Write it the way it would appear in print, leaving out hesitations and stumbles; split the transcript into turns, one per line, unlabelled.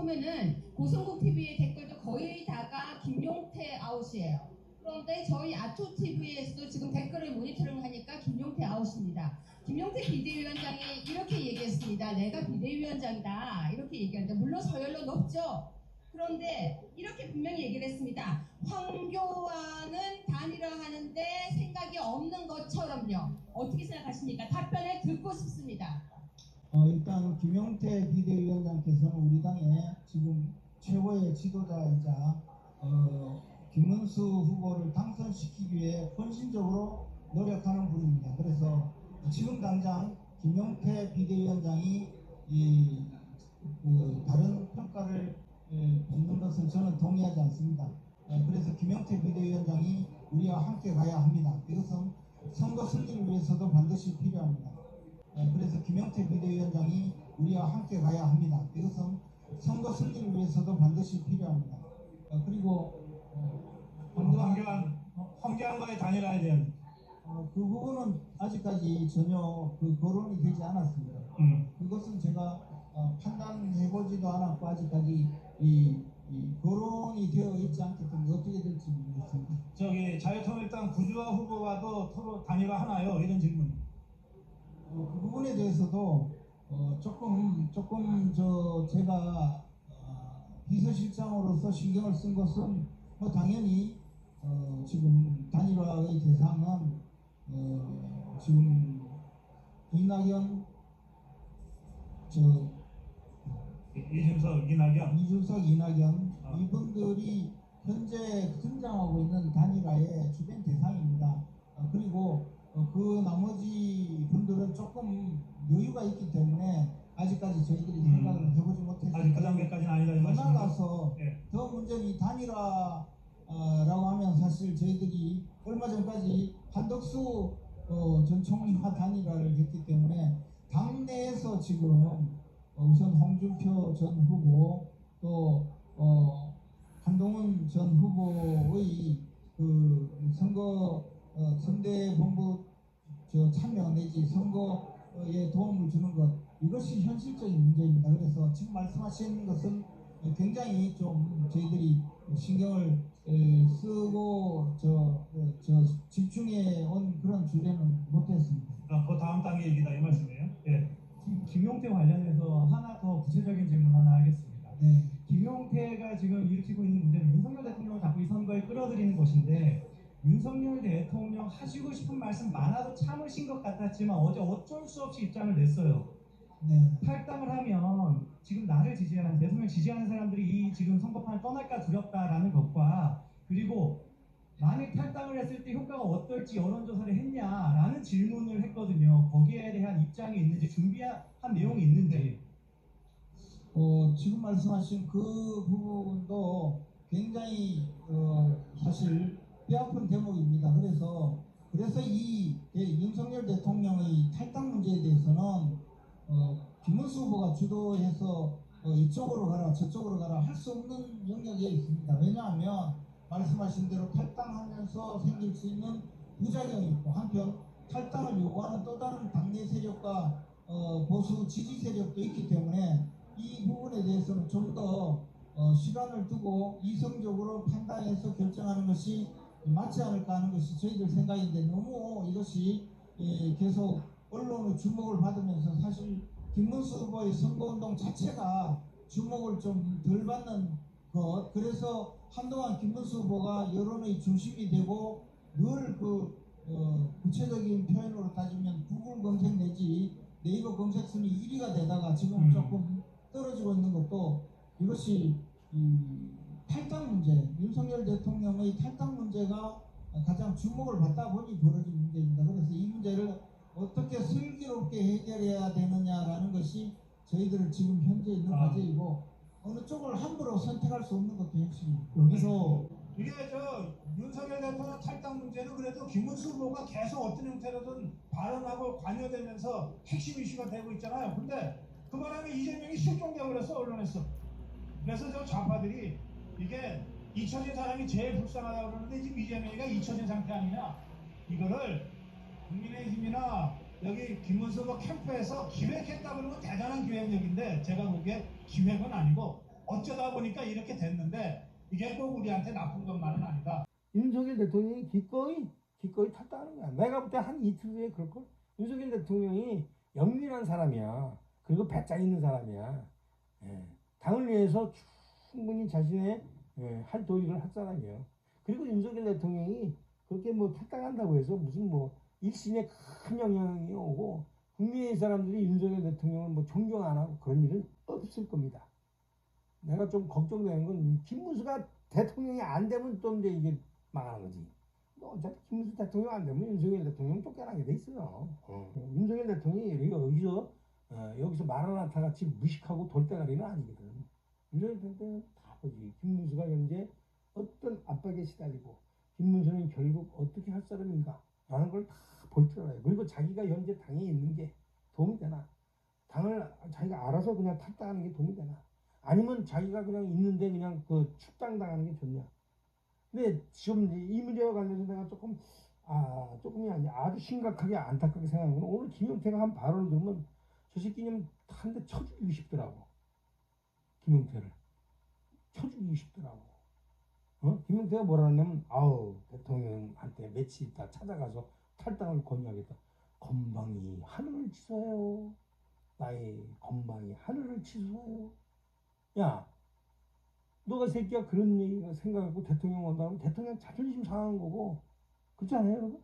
보면은 고성국 TV의 댓글도 거의 다가 김용태 아웃이에요. 그런데 저희 아초 TV에서도 지금 댓글을 모니터링 하니까 김용태 아웃입니다. 김용태 비대위원장이 이렇게 얘기했습니다. 내가 비대위원장이다 이렇게 얘기하는데 물론 서열로 높죠. 그런데 이렇게 분명히 얘기를 했습니다. 황교안은 단일화하는데 생각이 없는 것처럼요. 어떻게 생각하십니까? 답변을 듣고 싶습니다.
일단 김용태 비대위원장께서는 우리 당의 지금 최고의 지도자이자 김문수 후보를 당선시키기 위해 헌신적으로 노력하는 분입니다. 그래서 지금 당장 김용태 비대위원장이 다른 평가를 받는 것은 저는 동의하지 않습니다. 그래서 김용태 비대위원장이 우리와 함께 가야 합니다. 이것은 선거 승리를 위해서도 반드시 필요합니다. 그래서 김용태 비대위원장이 우리와 함께 가야 합니다. 이것은 선거 승리를 위해서도 반드시 필요합니다. 그리고
황교안과의 단일화에 대한
그 부분은 아직까지 전혀 거론이 되지 않았습니다. 그것은 제가 판단해보지도 않았고 아직까지 거론이 되어 있지 않기 때문에 어떻게 될지 모르겠습니다.
자유통일당 구주화 후보와도 서로 단일화 하나요? 이런 질문.
그 부분에 대해서도 조금 제가 비서실장으로서 신경을 쓴 것은 당연히 지금 단일화의 대상은 지금 이낙연 이준석 이낙연 이분들이 현재 등장하고 있는 단일화의 주된 대상입니다. 그리고 그 나머지 분들은 조금 여유가 있기 때문에 아직까지 저희들이 생각을 해보지 못했습니다.
아직 그 단계까지는 아니다 이 말씀이죠.
더 나아가서
네.
더 문제는 이 단일화라고 하면 사실 저희들이 얼마 전까지 한덕수 전 총리와 단일화를 했기 때문에 당내에서 지금 우선 홍준표 전 후보 또 한동훈 전 후보의 그 선대본부 참여 내지 선거에 도움을 주는 것 이것이 현실적인 문제입니다. 그래서 지금 말씀하신 것은 굉장히 좀 저희들이 신경을 쓰고 집중해 온 그런 주제는 못했습니다.
그 다음 단계 얘기다 이 말씀이에요? 예.
김용태 관련해서 하나 더 구체적인 질문 하나 하겠습니다.
네.
김용태가 지금 일으키고 있는 문제는 윤석열 대통령을 자꾸 이 선거에 끌어들이는 것인데 윤석열 대통령 하시고 싶은 말씀 많아도 참으신 것 같았지만 어제 어쩔 수 없이 입장을 냈어요.
네.
탈당을 하면 지금 나를 지지하는 대통령 지지하는 사람들이 이 지금 선거판을 떠날까 두렵다라는 것과 그리고 만약 탈당을 했을 때 효과가 어떨지 여론조사를 했냐라는 질문을 했거든요. 거기에 대한 입장이 있는지 준비한 내용이 있는지.
지금 말씀하신 그 부분도 굉장히 사실 뼈아픈 대목입니다. 그래서 이 윤석열 대통령의 탈당 문제에 대해서는 김문수 후보가 주도해서 이쪽으로 가라 저쪽으로 가라 할 수 없는 영역에 있습니다. 왜냐하면 말씀하신 대로 탈당하면서 생길 수 있는 부작용이 있고 한편 탈당을 요구하는 또 다른 당내 세력과 보수 지지 세력도 있기 때문에 이 부분에 대해서는 좀 더 시간을 두고 이성적으로 판단해서 결정하는 것이 맞지 않을까 하는 것이 저희들 생각인데 너무 이것이 계속 언론의 주목을 받으면서 사실 김문수 후보의 선거운동 자체가 주목을 좀 덜 받는 것 그래서 한동안 김문수 후보가 여론의 중심이 되고 늘 구체적인 표현으로 따지면 구글 검색 내지 네이버 검색 순위 1위가 되다가 지금 조금 떨어지고 있는 것도 이것이 탈당 문제, 윤석열 대통령의 탈당 문제가 가장 주목을 받다 보니 벌어진 문제입니다. 그래서 이 문제를 어떻게 슬기롭게 해결해야 되느냐라는 것이 저희들 지금 현재 있는 과제이고 어느 쪽을 함부로 선택할 수 없는 것도 핵심입니다.
여기서 이게 윤석열 대통령 탈당 문제는 그래도 김문수 후보가 계속 어떤 형태로든 발언하고 관여되면서 핵심 이슈가 되고 있잖아요. 근데 그 바람에 이재명이 실종되어 버렸어 언론에서. 그래서 저 좌파들이 이게 잊혀진 사람이 제일 불쌍하다고 그러는데 지금 이재명이가 잊혀진 상태 아니냐. 이거를 국민의힘이나 여기 김문수 후보 캠프에서 기획했다 그러면 대단한 기획력인데 제가 보기에 기획은 아니고 어쩌다 보니까 이렇게 됐는데 이게 꼭 우리한테 나쁜 것만은 아니다.
윤석열 대통령이 기꺼이 탔다는 거야. 내가 볼 때 한 이틀 후에 그럴걸? 윤석열 대통령이 영민한 사람이야. 그리고 배짱 있는 사람이야. 예. 당을 위해서 충분히 자신의 할 도리를 할 사람이에요. 그리고 윤석열 대통령이 그렇게 뭐 탈당한다고 해서 무슨 뭐 일신에 큰 영향이 오고 국민의 사람들이 윤석열 대통령을 뭐 존경 안 하고 그런 일은 없을 겁니다. 내가 좀 걱정되는 건 김문수가 대통령이 안 되면 또 이제 이게 망하는 거지. 어차피 김문수 대통령 안 되면 윤석열 대통령 쫓겨나게 돼 있어요. 윤석열 대통령이 여기서 마라나타 같이 무식하고 돌대가리는 아니거든. 윤석열 대통령은 다 보지. 김문수가 현재 어떤 압박에 시달리고 김문수는 결국 어떻게 할 사람인가 라는 걸 다 볼 줄 알아요. 그리고 자기가 현재 당에 있는 게 도움이 되나, 당을 자기가 알아서 그냥 탈당하는 게 도움이 되나, 아니면 자기가 그냥 있는데 그냥 그 축당당하는 게 좋냐. 근데 지금 이 문제와 관련해서 내가 조금이 아니라 아주 심각하게 안타깝게 생각하는 건 오늘 김용태가 한 발언을 들으면 저 새끼는 한 대 쳐죽이고 싶더라고. 김용태를 쳐죽이고 싶더라고. 김용태가 뭐라 하냐면 대통령한테 며칠 있다 찾아가서 탈당을 권유하겠다. 건방이 하늘을 치솟아요. 나의 건방이 하늘을 치솟아요. 야, 너가 새끼야 그런 얘기가 생각하고 대통령 온다면 대통령 자존심 상한 거고 그렇지 않아요, 여러분?